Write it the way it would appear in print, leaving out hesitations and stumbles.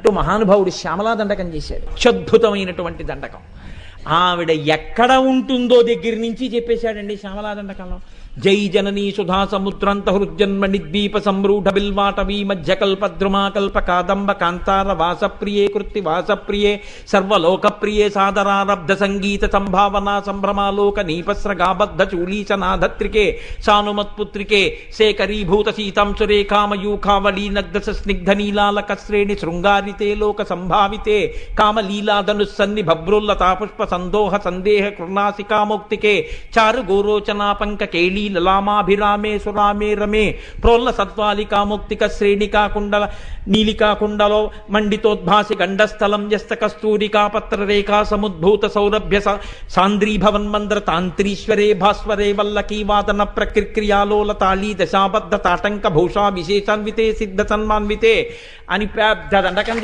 అంటూ మహానుభావుడు శ్యామలా దండకం చేశాడు. అత్యద్భుతమైనటువంటి దండకం. ఆవిడ ఎక్కడ ఉంటుందో దగ్గర నుంచి చెప్పేశాడండి శ్యామలా దండకంలో. జై జననీ సుధా సముద్రంత హృజ్జన్మణి ద్వీప సంరూఢ బిల్వాటవీ మధ్యకల్పద్రుమాకల్ప కాదంబ కాంతార వాసప్రియే కృత్తి వాసప్రియే సర్వలోకప్రియే సాదరారబ్ధ సంగీత సంభావనా సంభ్రమాలోక నీపస్రగాబద్ధ చూలీచనాధత్రికే సానుమత్పుత్రికే శేఖరీభూత సీతాంశురేఖామయూఖావళీనగ్ధ స్నిగ్ధ నీలాలక శ్రేణి శృంగారితే లోక సంభావితే కామలీలాధనుస్సన్ని భభ్రుల్లతా పుష్ప సందోహ సందేహ కృణాసికామౌక్తికే చారు గోరోచనా పంక కేళీ లలామాభిరామే సురామే రమే ప్రోల్ల సత్వాలికాముక్తిక శ్రేణికాకుండల నీలికాకుండలో మండితోద్భాసి గండస్థలం యస్త కస్తూరికాపత్రరేఖా సముద్భూత సౌరభ్య సాంద్రీభవన్మంద్ర తాంత్రీశ్వరే భాస్వరే వల్లకీ వాదన ప్రక్రియాలోల తాళీ దశాబద్ధ తాటంక భూషా విశేషాన్వితే సిద్ధ సన్మాన్వితే అని పెద్ద దండకం